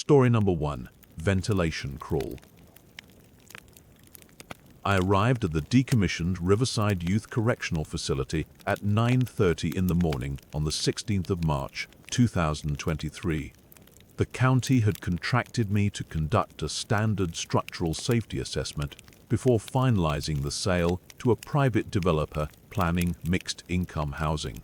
Story number 1. Ventilation Crawl. I arrived at the decommissioned Riverside Youth Correctional Facility at 9:30 in the morning on the 16th of March, 2023. The county had contracted me to conduct a standard structural safety assessment before finalizing the sale to a private developer planning mixed-income housing.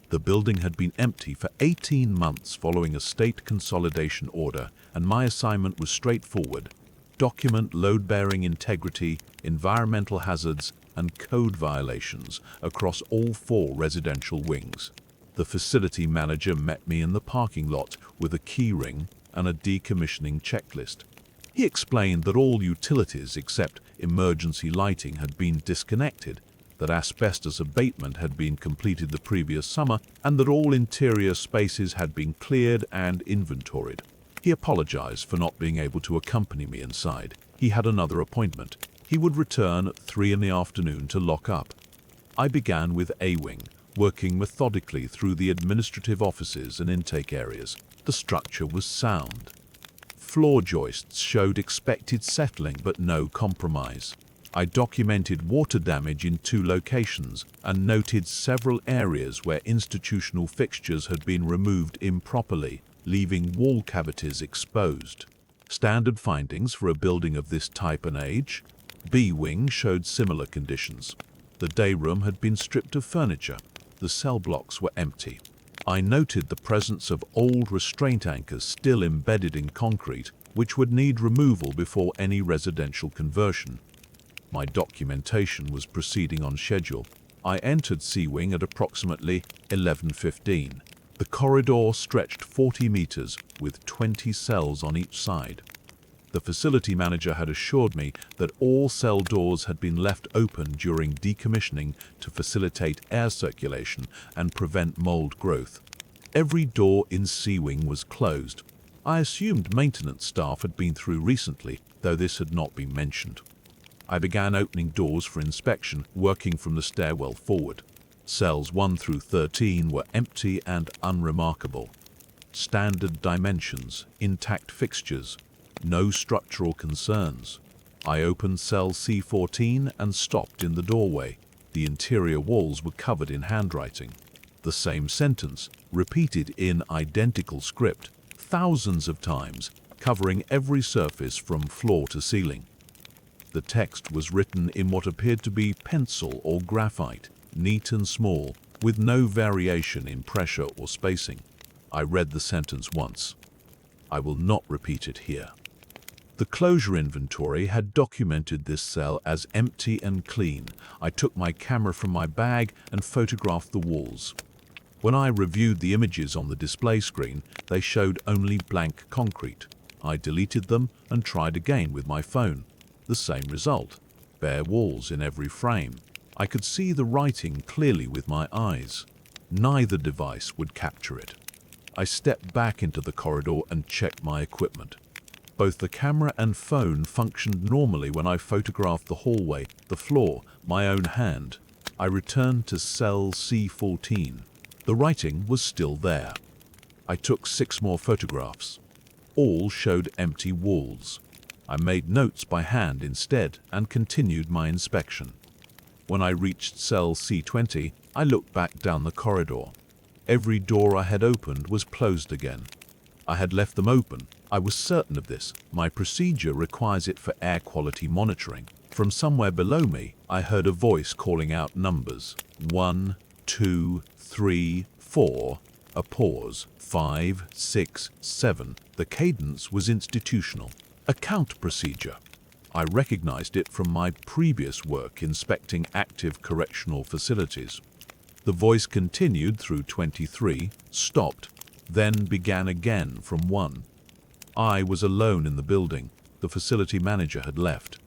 The building had been empty for 18 months following a state consolidation order, and my assignment was straightforward: document load-bearing integrity, environmental hazards, and code violations across all 4 residential wings. The facility manager met me in the parking lot with a key ring and a decommissioning checklist. He explained that all utilities except emergency lighting had been disconnected, that asbestos abatement had been completed the previous summer, and that all interior spaces had been cleared and inventoried. He apologized for not being able to accompany me inside. He had another appointment. He would return at 3 in the afternoon to lock up. I began with A-Wing, working methodically through the administrative offices and intake areas. The structure was sound. Floor joists showed expected settling but no compromise. I documented water damage in 2 locations and noted several areas where institutional fixtures had been removed improperly, leaving wall cavities exposed. Standard findings for a building of this type and age. B-Wing showed similar conditions. The day room had been stripped of furniture. The cell blocks were empty. I noted the presence of old restraint anchors still embedded in concrete, which would need removal before any residential conversion. My documentation was proceeding on schedule. I entered C-Wing at approximately 11:15. The corridor stretched 40 meters with 20 cells on each side. The facility manager had assured me that all cell doors had been left open during decommissioning to facilitate air circulation and prevent mold growth. Every door in C-Wing was closed. I assumed maintenance staff had been through recently, though this had not been mentioned. I began opening doors for inspection, working from the stairwell forward. Cells 1 through 13 were empty and unremarkable. Standard dimensions, intact fixtures, no structural concerns. I opened cell C14 and stopped in the doorway. The interior walls were covered in handwriting. The same sentence, repeated in identical script, thousands of times, covering every surface from floor to ceiling. The text was written in what appeared to be pencil or graphite, neat and small, with no variation in pressure or spacing. I read the sentence once. I will not repeat it here. The closure inventory had documented this cell as empty and clean. I took my camera from my bag and photographed the walls. When I reviewed the images on the display screen, they showed only blank concrete. I deleted them and tried again with my phone. The same result, bare walls in every frame. I could see the writing clearly with my eyes. Neither device would capture it. I stepped back into the corridor and checked my equipment. Both the camera and phone functioned normally when I photographed the hallway, the floor, my own hand. I returned to cell C14. The writing was still there. I took 6 more photographs. All showed empty walls. I made notes by hand instead and continued my inspection. When I reached cell C20, I looked back down the corridor. Every door I had opened was closed again. I had left them open. I was certain of this. My procedure requires it for air quality monitoring. From somewhere below me, I heard a voice calling out numbers. 1, 2, 3, 4. A pause. 5, 6, 7. The cadence was institutional. A count procedure. I recognized it from my previous work inspecting active correctional facilities. The voice continued through 23, stopped, then began again from 1. I was alone in the building. The facility manager had left.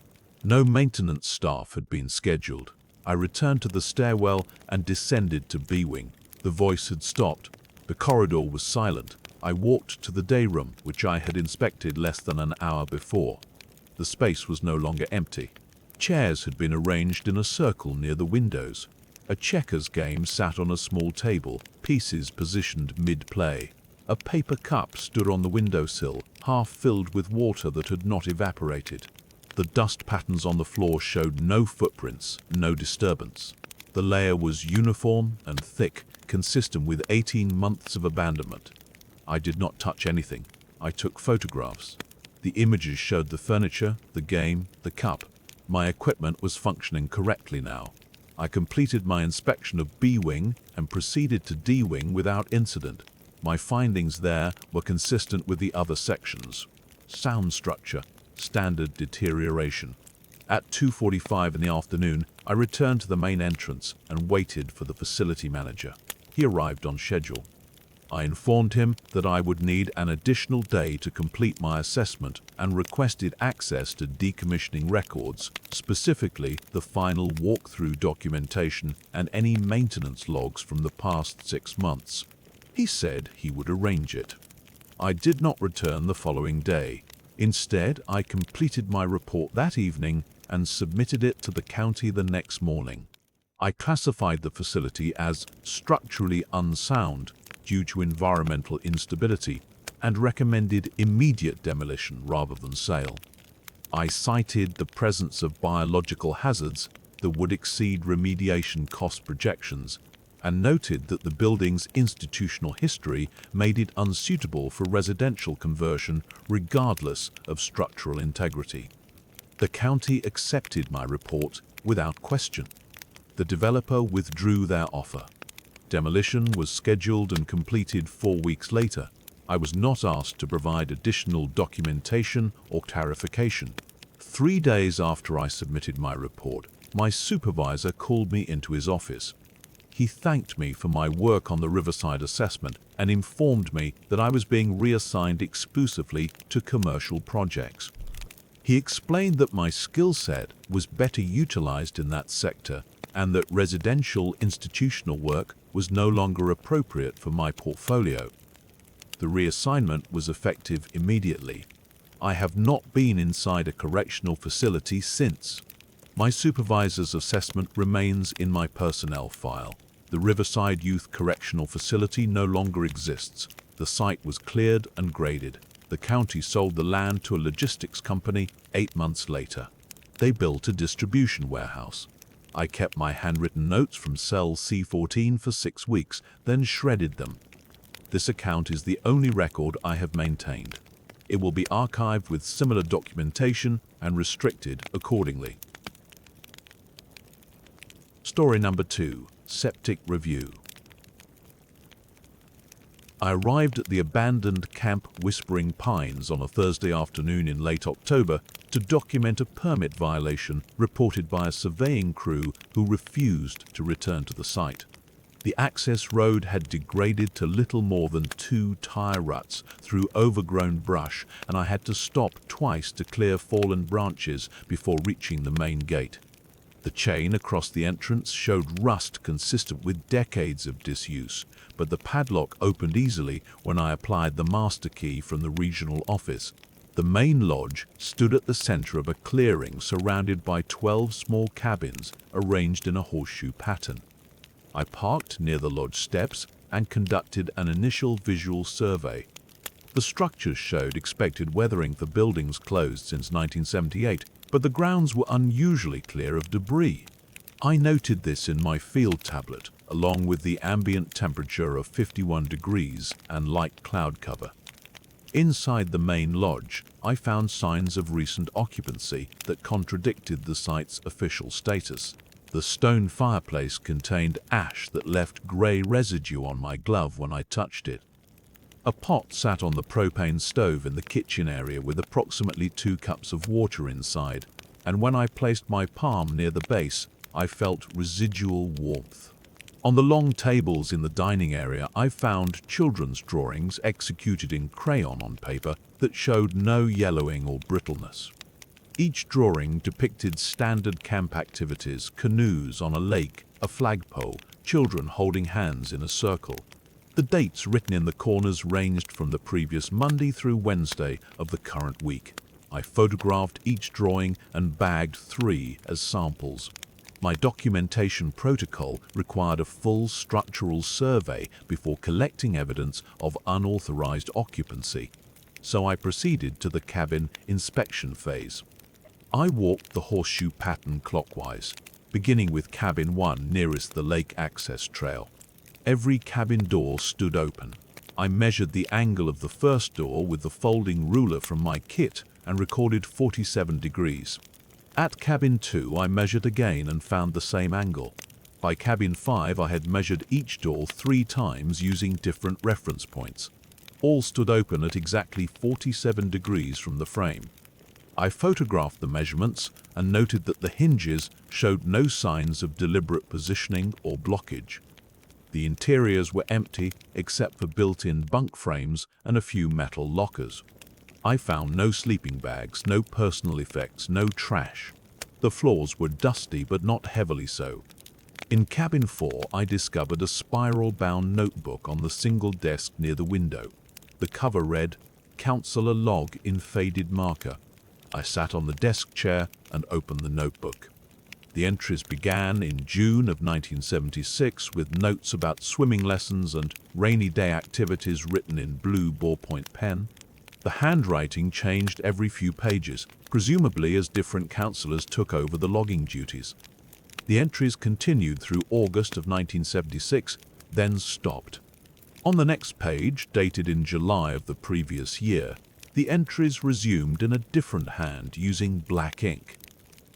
No maintenance staff had been scheduled. I returned to the stairwell and descended to B-Wing. The voice had stopped. The corridor was silent. I walked to the day room, which I had inspected less than an hour before. The space was no longer empty. Chairs had been arranged in a circle near the windows. A checkers game sat on a small table, pieces positioned mid-play. A paper cup stood on the windowsill, half filled with water that had not evaporated. The dust patterns on the floor showed no footprints, no disturbance. The layer was uniform and thick, consistent with 18 months of abandonment. I did not touch anything. I took photographs. The images showed the furniture, the game, the cup. My equipment was functioning correctly now. I completed my inspection of B-Wing and proceeded to D-Wing without incident. My findings there were consistent with the other sections. Sound structure, standard deterioration. At 2:45 in the afternoon, I returned to the main entrance and waited for the facility manager. He arrived on schedule. I informed him that I would need an additional day to complete my assessment and requested access to decommissioning records, specifically the final walkthrough documentation and any maintenance logs from the past 6 months. He said he would arrange it. I did not return the following day. Instead, I completed my report that evening and submitted it to the county the next morning. I classified the facility as structurally unsound due to environmental instability and recommended immediate demolition rather than sale. I cited the presence of biological hazards that would exceed remediation cost projections and noted that the building's institutional history made it unsuitable for residential conversion regardless of structural integrity. The county accepted my report without question. The developer withdrew their offer. Demolition was scheduled and completed 4 weeks later. I was not asked to provide additional documentation or clarification. 3 days after I submitted my report, my supervisor called me into his office. He thanked me for my work on the Riverside assessment and informed me that I was being reassigned exclusively to commercial projects. He explained that my skill set was better utilized in that sector and that residential institutional work was no longer appropriate for my portfolio. The reassignment was effective immediately. I have not been inside a correctional facility since. My supervisor's assessment remains in my personnel file. The Riverside Youth Correctional Facility no longer exists. The site was cleared and graded. The county sold the land to a logistics company 8 months later. They built a distribution warehouse. I kept my handwritten notes from cell C14 for 6 weeks, then shredded them. This account is the only record I have maintained. It will be archived with similar documentation and restricted accordingly. Story number 2. Septic Review. I arrived at the abandoned Camp Whispering Pines on a Thursday afternoon in late October to document a permit violation reported by a surveying crew who refused to return to the site. The access road had degraded to little more than 2 tire ruts through overgrown brush, and I had to stop twice to clear fallen branches before reaching the main gate. The chain across the entrance showed rust consistent with decades of disuse, but the padlock opened easily when I applied the master key from the regional office. The main lodge stood at the center of a clearing surrounded by 12 small cabins arranged in a horseshoe pattern. I parked near the lodge steps and conducted an initial visual survey. The structures showed expected weathering for buildings closed since 1978, but the grounds were unusually clear of debris. I noted this in my field tablet, along with the ambient temperature of 51 degrees and light cloud cover. Inside the main lodge, I found signs of recent occupancy that contradicted the site's official status. The stone fireplace contained ash that left gray residue on my glove when I touched it. A pot sat on the propane stove in the kitchen area with approximately 2 cups of water inside, and when I placed my palm near the base, I felt residual warmth. On the long tables in the dining area, I found children's drawings executed in crayon on paper that showed no yellowing or brittleness. Each drawing depicted standard camp activities: canoes on a lake, a flagpole, children holding hands in a circle. The dates written in the corners ranged from the previous Monday through Wednesday of the current week. I photographed each drawing and bagged 3 as samples. My documentation protocol required a full structural survey before collecting evidence of unauthorized occupancy, so I proceeded to the cabin inspection phase. I walked the horseshoe pattern clockwise, beginning with cabin 1 nearest the lake access trail. Every cabin door stood open. I measured the angle of the first door with the folding ruler from my kit and recorded 47 degrees. At cabin 2 I measured again and found the same angle. By cabin 5 I had measured each door 3 times using different reference points. All stood open at exactly 47 degrees from the frame. I photographed the measurements and noted that the hinges showed no signs of deliberate positioning or blockage. The interiors were empty except for built-in bunk frames and a few metal lockers. I found no sleeping bags, no personal effects, no trash. The floors were dusty but not heavily so. In cabin 4 I discovered a spiral-bound notebook on the single desk near the window. The cover read, "Counselor Log" in faded marker. I sat on the desk chair and opened the notebook. The entries began in June of 1976 with notes about swimming lessons and rainy day activities written in blue ballpoint pen. The handwriting changed every few pages, presumably as different counselors took over the logging duties. The entries continued through August of 1976, then stopped. On the next page, dated in July of the previous year, the entries resumed in a different hand using black ink.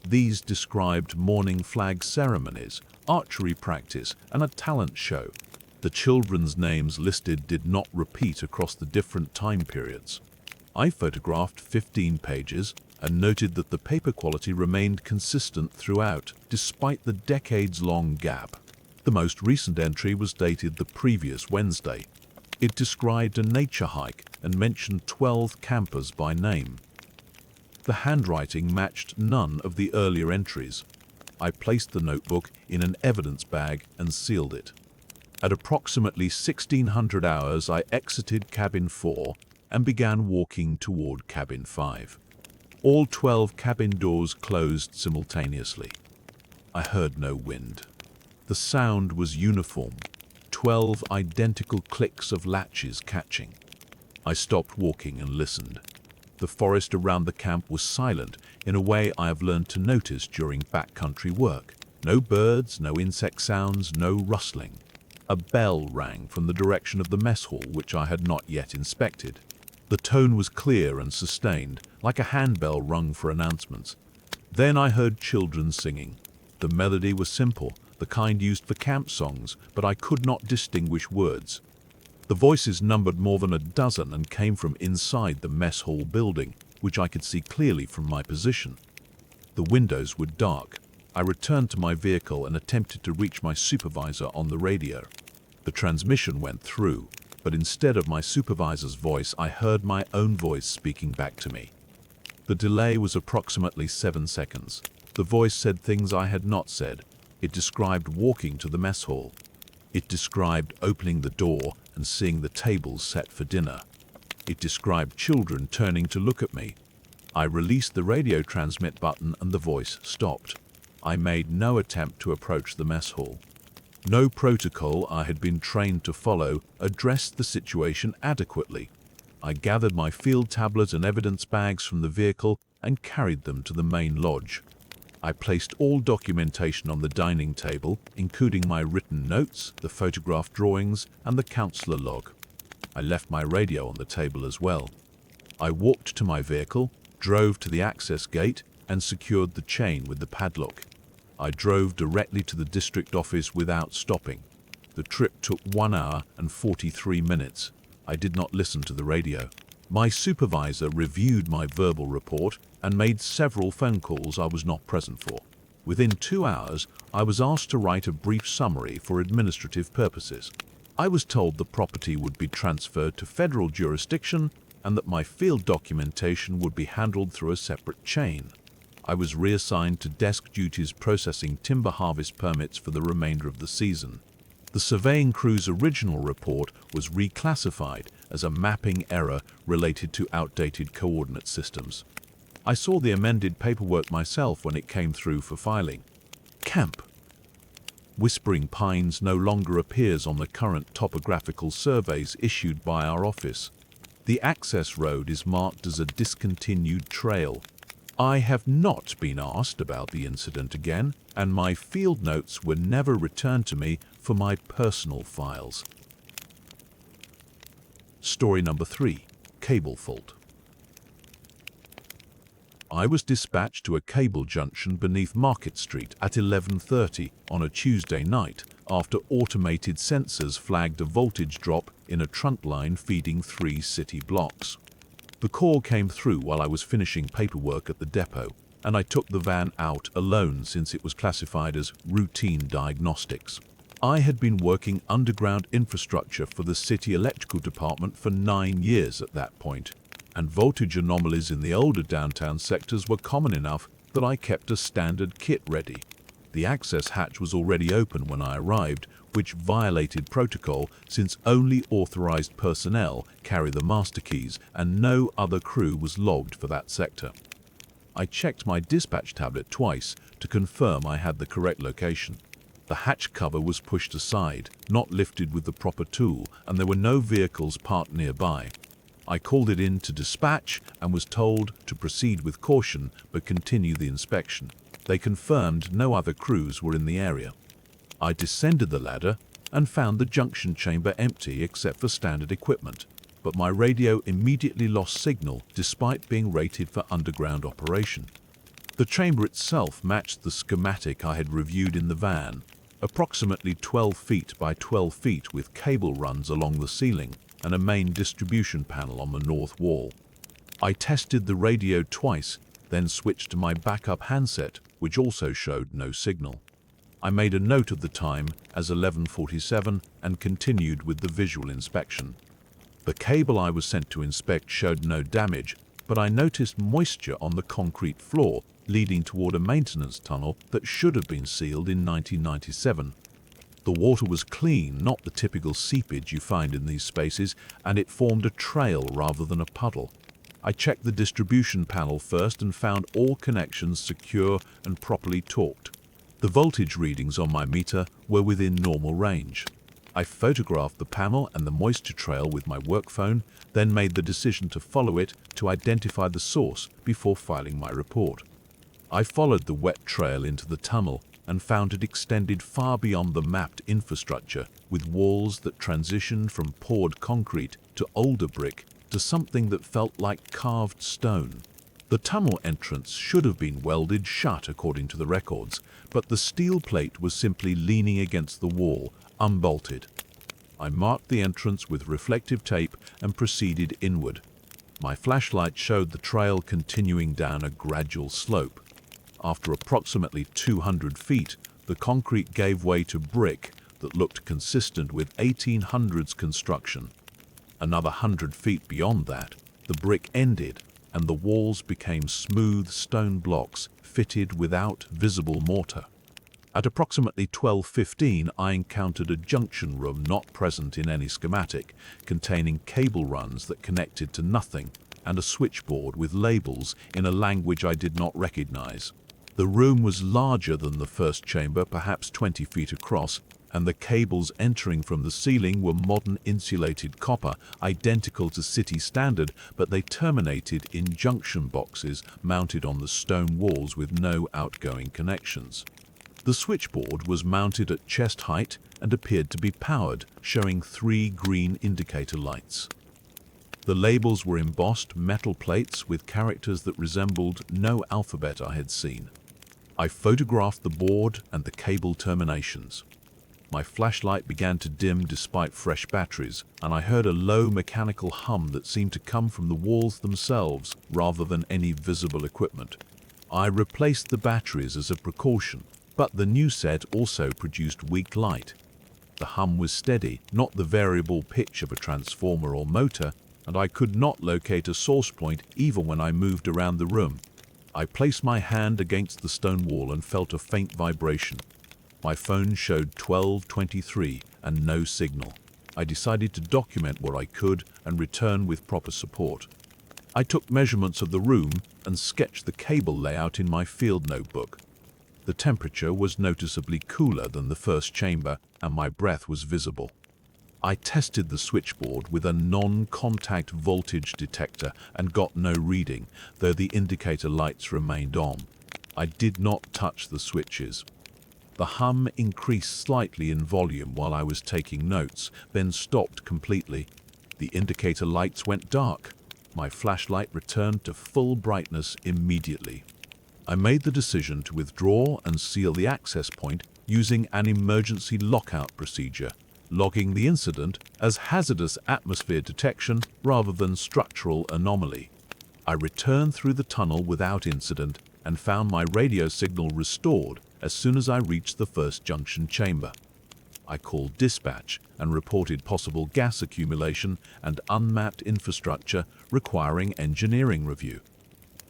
These described morning flag ceremonies, archery practice, and a talent show. The children's names listed did not repeat across the different time periods. I photographed 15 pages and noted that the paper quality remained consistent throughout, despite the decades-long gap. The most recent entry was dated the previous Wednesday. It described a nature hike and mentioned 12 campers by name. The handwriting matched none of the earlier entries. I placed the notebook in an evidence bag and sealed it. At approximately 1600 hours, I exited cabin 4 and began walking toward cabin 5. All 12 cabin doors closed simultaneously. I heard no wind. The sound was uniform, 12 identical clicks of latches catching. I stopped walking and listened. The forest around the camp was silent in a way I have learned to notice during backcountry work. No birds, no insect sounds, no rustling. A bell rang from the direction of the mess hall, which I had not yet inspected. The tone was clear and sustained, like a handbell rung for announcements. Then I heard children singing. The melody was simple, the kind used for camp songs, but I could not distinguish words. The voices numbered more than a dozen and came from inside the mess hall building, which I could see clearly from my position. The windows were dark. I returned to my vehicle and attempted to reach my supervisor on the radio. The transmission went through, but instead of my supervisor's voice, I heard my own voice speaking back to me. The delay was approximately 7 seconds. The voice said things I had not said. It described walking to the mess hall. It described opening the door and seeing the tables set for dinner. It described children turning to look at me. I released the radio transmit button and the voice stopped. I made no attempt to approach the mess hall. No protocol I had been trained to follow addressed the situation adequately. I gathered my field tablet and evidence bags from the vehicle and carried them to the main lodge. I placed all documentation on the dining table, including my written notes, the photograph drawings, and the counselor log. I left my radio on the table as well. I walked to my vehicle, drove to the access gate, and secured the chain with the padlock. I drove directly to the district office without stopping. The trip took 1 hour and 43 minutes. I did not listen to the radio. My supervisor reviewed my verbal report and made several phone calls I was not present for. Within 2 hours, I was asked to write a brief summary for administrative purposes. I was told the property would be transferred to federal jurisdiction and that my field documentation would be handled through a separate chain. I was reassigned to desk duties processing timber harvest permits for the remainder of the season. The surveying crew's original report was reclassified as a mapping error related to outdated coordinate systems. I saw the amended paperwork myself when it came through for filing. camp. Whispering Pines no longer appears on the current topographical surveys issued by our office. The access road is marked as a discontinued trail. I have not been asked about the incident again, and my field notes were never returned to me for my personal files. Story number 3. Cable fault. I was dispatched to a cable junction beneath Market Street at 11:30 on a Tuesday night after automated sensors flagged a voltage drop in a trunk line feeding 3 city blocks. The call came through while I was finishing paperwork at the depot, and I took the van out alone since it was classified as routine diagnostics. I had been working underground infrastructure for the city electrical department for 9 years at that point, and voltage anomalies in the older downtown sectors were common enough that I kept a standard kit ready. The access hatch was already open when I arrived, which violated protocol since only authorized personnel carry the master keys and no other crew was logged for that sector. I checked my dispatch tablet twice to confirm I had the correct location. The hatch cover was pushed aside, not lifted with the proper tool, and there were no vehicles parked nearby. I called it in to dispatch and was told to proceed with caution but continue the inspection. They confirmed no other crews were in the area. I descended the ladder and found the junction chamber empty except for standard equipment, but my radio immediately lost signal despite being rated for underground operation. The chamber itself matched the schematic I had reviewed in the van, approximately 12 feet by 12 feet with cable runs along the ceiling and a main distribution panel on the north wall. I tested the radio twice, then switched to my backup handset, which also showed no signal. I made a note of the time as 11:47 and continued with the visual inspection. The cable I was sent to inspect showed no damage, but I noticed moisture on the concrete floor leading toward a maintenance tunnel that should have been sealed in 1997. The water was clean, not the typical seepage you find in these spaces, and it formed a trail rather than a puddle. I checked the distribution panel first and found all connections secure and properly torqued. The voltage readings on my meter were within normal range. I photographed the panel and the moisture trail with my work phone, then made the decision to follow it to identify the source before filing my report. I followed the wet trail into the tunnel and found it extended far beyond the mapped infrastructure, with walls that transitioned from poured concrete to older brick to something that felt like carved stone. The tunnel entrance should have been welded shut according to the records, but the steel plate was simply leaning against the wall, unbolted. I marked the entrance with reflective tape and proceeded inward. My flashlight showed the trail continuing down a gradual slope. After approximately 200 feet, the concrete gave way to brick that looked consistent with 1800s construction. Another 100 feet beyond that, the brick ended and the walls became smooth stone blocks fitted without visible mortar. At approximately 12:15, I encountered a junction room not present in any schematic, containing cable runs that connected to nothing and a switchboard with labels in a language I did not recognize. The room was larger than the first chamber, perhaps 20 feet across, and the cables entering from the ceiling were modern insulated copper, identical to city standard, but they terminated in junction boxes mounted on the stone walls with no outgoing connections. The switchboard was mounted at chest height and appeared to be powered, showing 3 green indicator lights. The labels were embossed metal plates with characters that resembled no alphabet I had seen. I photographed the board and the cable terminations. My flashlight began to dim despite fresh batteries, and I heard a low mechanical hum that seemed to come from the walls themselves rather than any visible equipment. I replaced the batteries as a precaution, but the new set also produced weak light. The hum was steady, not the variable pitch of a transformer or motor, and I could not locate a source point even when I moved around the room. I placed my hand against the stone wall and felt a faint vibration. My phone showed 12:23 and no signal. I decided to document what I could and return with proper support. I took measurements of the room and sketched the cable layout in my field notebook. The temperature was noticeably cooler than the first chamber, and my breath was visible. I tested the switchboard with a non-contact voltage detector and got no reading, though the indicator lights remained on. I did not touch the switches. The hum increased slightly in volume while I was taking notes, then stopped completely. The indicator lights went dark. My flashlight returned to full brightness immediately. I made the decision to withdraw and seal the access point using an emergency lockout procedure, logging the incident as hazardous atmosphere detection rather than structural anomaly. I returned through the tunnel without incident and found my radio signal restored as soon as I reached the first junction chamber. I called dispatch and reported possible gas accumulation and unmapped infrastructure requiring engineering review.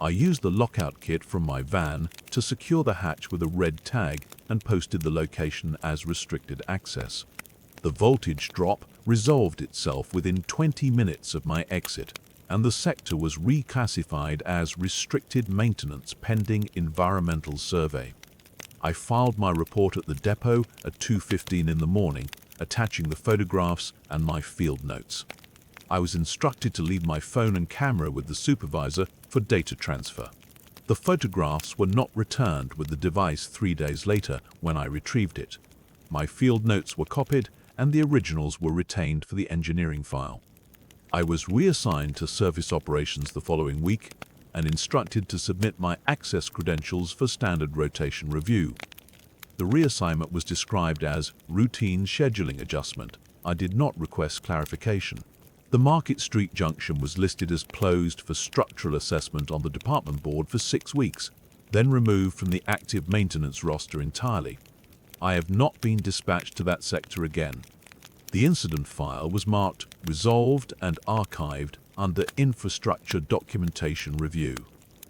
I used the lockout kit from my van to secure the hatch with a red tag and posted the location as restricted access. The voltage drop resolved itself within 20 minutes of my exit, and the sector was reclassified as restricted maintenance pending environmental survey. I filed my report at the depot at 2:15 in the morning, attaching the photographs and my field notes. I was instructed to leave my phone and camera with the supervisor for data transfer. The photographs were not returned with the device 3 days later when I retrieved it. My field notes were copied and the originals were retained for the engineering file. I was reassigned to service operations the following week and instructed to submit my access credentials for standard rotation review. The reassignment was described as routine scheduling adjustment. I did not request clarification. The Market Street junction was listed as closed for structural assessment on the department board for 6 weeks, then removed from the active maintenance roster entirely. I have not been dispatched to that sector again. The incident file was marked resolved and archived under infrastructure documentation review.